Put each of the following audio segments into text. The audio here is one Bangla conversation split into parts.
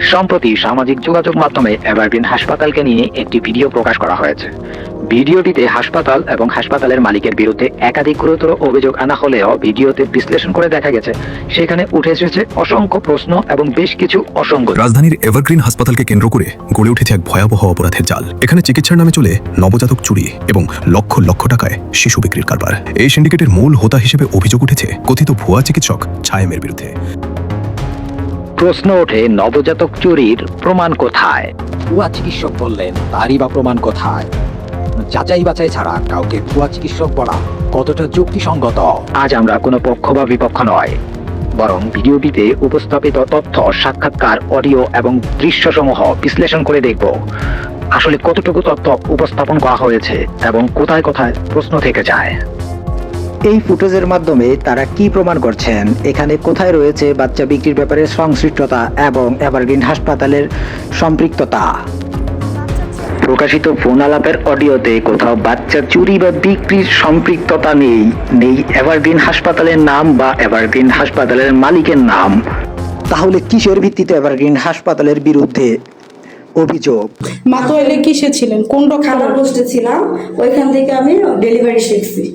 সম্প্রতি সামাজিক যোগাযোগ মাধ্যমে এভারগ্রিন হাসপাতালকে নিয়ে একটি ভিডিও প্রকাশ করা হয়েছে। ভিডিওটিতে হাসপাতাল এবং হাসপাতালের মালিকের বিরুদ্ধে একাধিক গুরুতর অভিযোগ আনা হলেও ভিডিওতে বিশ্লেষণ করে দেখা গেছে সেখানে উঠে এসেছে অসংখ্য প্রশ্ন এবং বেশ কিছু অসঙ্গতি। রাজধানীর এভারগ্রিন হাসপাতালকে কেন্দ্র করে গড়ে উঠেছে এক ভয়াবহ অপরাধের জাল। এখানে চিকিৎসার নামে চলে নবজাতক চুরি এবং লক্ষ লক্ষ টাকায় শিশু বিক্রির কারবার। এই সিন্ডিকেটের মূল হোতা হিসেবে অভিযোগ উঠেছে কথিত ভুয়া চিকিৎসক ছায়েমের বিরুদ্ধে। প্রশ্ন ওঠে, নবজাতক চুরির প্রমাণ কোথায়? ভুয়া চিকিৎসক বললেন, তারই বা প্রমাণ কোথায়? যাচাই বাছাই ছাড়া কাউকে ভুয়া চিকিৎসক বলা কতটা যুক্তিসঙ্গত? আজ আমরা কোনো পক্ষ বা বিপক্ষ নয়, বরং ভিডিওটিতে উপস্থাপিত তথ্য, সাক্ষাৎকার, অডিও এবং দৃশ্যসমূহ বিশ্লেষণ করে দেখব আসলে কতটুকু তথ্য উপস্থাপন করা হয়েছে এবং কোথায় কোথায় প্রশ্ন থেকে যায়। এই ফুটেজের মাধ্যমে তারা কি প্রমাণ করছেন, এখানে কোথায় রয়েছে বাচ্চা বিক্রির ব্যাপারে সংশ্লিষ্টতা এবং এভারগ্রিন হাসপাতালের সম্পৃক্ততা। প্রকাশিত ফোন আলাপের অডিওতে কোথাও বাচ্চা চুরি বা বিক্রির সম্পৃক্ততা নেই এভারগ্রিন হাসপাতালের নাম বা এভারগ্রিন হাসপাতালের মালিকের নাম। তাহলে কিসের ভিত্তিতে এভারগ্রিন হাসপাতালের বিরুদ্ধে অভিযোগ? মাতোয়াইলে কিসে ছিলেন, কোন খাবার পোস্টে ছিলাম, ওইখান থেকে আমি ডেলিভারি শিখছি।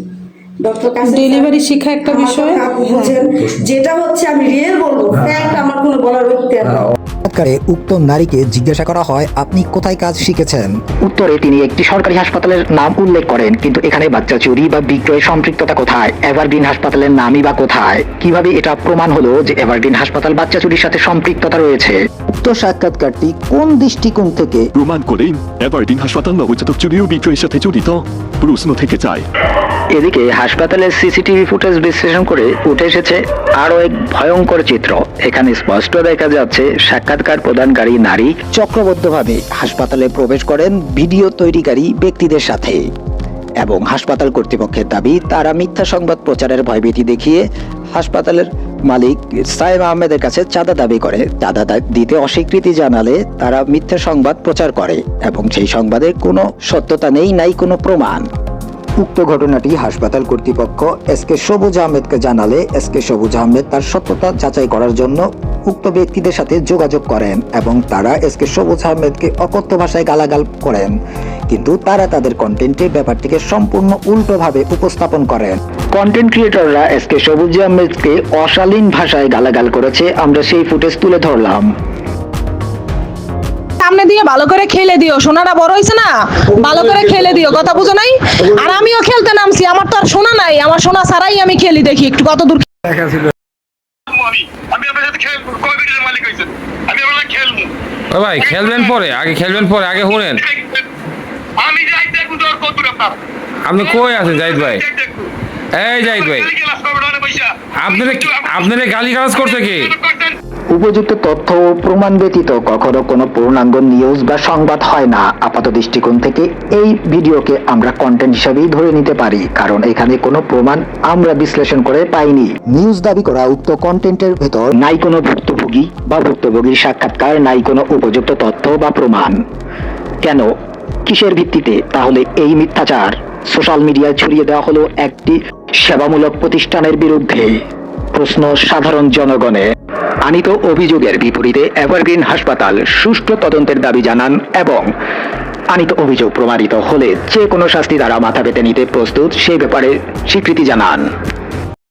ডক্টর কাছে ডেলিভারি শিক্ষা একটা বিষয়, বুঝেন, যেটা হচ্ছে আমি রিয়েল বলবো, ফ্যাক্ট আমার কোনো বলার অধিকার নেই। সাক্ষাৎকারে উক্ত নারীকে জিজ্ঞাসা করা হয়, আপনি কোথায় কাজ শিখেছেন? উত্তরে তিনি একটি সরকারি হাসপাতালের নাম উল্লেখ করেন, কিন্তু এখানে বাচ্চা চুরি বা বিক্রয়ের সম্পৃক্ততা কোথায়? এভারগ্রিন হাসপাতালের নামই বা কোথায়? কিভাবে এটা প্রমাণ হলো যে এভারগ্রিন হাসপাতাল বাচ্চা চুরির সাথে সম্পৃক্ততা রয়েছে? উক্ত সাক্ষাৎকারটি কোন দৃষ্টিকোণ থেকে প্রমাণ করেন এভারগ্রিন হাসপাতাল নবজাতক চুরি ও বিক্রয়ের সাথে জড়িত? প্রশ্ন থেকে যায়। এদিকে হাসপাতালের সিসিটিভি ফুটেজ বিশ্লেষণ করে উঠে এসেছে আরো এক ভয়ঙ্কর চিত্র। এখানে স্পষ্ট দেখা যাচ্ছে সাক্ষাৎকার প্রদানকারী নারী চক্রবদ্ধভাবে হাসপাতালে প্রবেশ করেন ভিডিও তৈরিকারী ব্যক্তিদের সাথে, এবং হাসপাতাল কর্তৃপক্ষের দাবি তারা মিথ্যা সংবাদ প্রচারের ভয়ভীতি দেখিয়ে হাসপাতালের মালিক সায়েম আহমেদের কাছে চাঁদা দাবি করে। চাঁদা দিতে অস্বীকৃতি জানালে তারা মিথ্যা সংবাদ প্রচার করে এবং সেই সংবাদের কোনো সত্যতা নাই কোনো প্রমাণ। উক্ত ঘটনাটি হাসপাতাল কর্তৃপক্ষ এসকে সবুজ আহমেদকে জানালে এসকে সবুজ আহমেদ তার সত্যতা যাচাই করার জন্য উক্ত ব্যক্তিদের সাথে যোগাযোগ করেন এবং তারা এসকে সবুজ আহমেদকে অকথ্য ভাষায় গালাগাল করেন, কিন্তু তারা তাদের কন্টেন্টে ব্যাপারটিকে সম্পূর্ণ উল্টোভাবে উপস্থাপন করেন। কন্টেন্ট ক্রিয়েটররা এসকে সবুজ আহমেদকে অশালীন ভাষায় গালাগাল করেছে, আমরা সেই ফুটেজ তুলে ধরলাম। সামনে দিয়ে ভালো করে খেলে দিও, সোনাটা বড় হইছে না, ভালো করে খেলে দিও, কথা বুঝো নাই? আর আমিও খেলতে নামছি, আমার তো আর সোনা নাই, আমার সোনা ছাড়াই আমি খেলি, দেখি একটু কত দূর আমি আপনার সাথে কয় ভিডিওর মালিক হইছেন, আমি আপনার খেলবো। ও ভাই খেলবেন পরে, আগে খেলবেন পরে, আগে শুনেন। আমি যাই দেখুন তোর কত আপনার। আপনি কই আছেন জাহিদ ভাই? এই জাহিদ ভাই, আপনারা গালিগালাজ করছে কি? উপযুক্ত তথ্য ও প্রমাণ ব্যতীত কখনো কোনো পূর্ণাঙ্গ নিউজ বা সংবাদ হয় না। আপাত দৃষ্টিকোণ থেকে এই ভিডিওকে আমরা কন্টেন্ট হিসেবেই ধরে নিতে পারি, কারণ এখানে কোনো প্রমাণ আমরা বিশ্লেষণ করে পাইনি। নিউজ দাবি করা উক্ত কন্টেন্টের ভেতর নাই কোনো ভুক্তভোগী বা ভুক্তভোগীর সাক্ষাৎকার, নাই কোনো উপযুক্ত তথ্য বা প্রমাণ। কেন, কিসের ভিত্তিতে তাহলে এই মিথ্যাচার সোশ্যাল মিডিয়ায় ছড়িয়ে দেওয়া হলো একটি সেবামূলক প্রতিষ্ঠানের বিরুদ্ধে? প্রশ্ন সাধারণ জনগণের। আনিত অভিযোগের বিপরীতে এভারগ্রিন হাসপাতাল সুষ্ঠু তদন্তের দাবি জানান এবং আনিত অভিযোগ প্রমাণিত হলে যে কোনো শাস্তি দ্বারা মাথা পেতে নিতে প্রস্তুত সেই ব্যাপারে স্বীকৃতি জানান।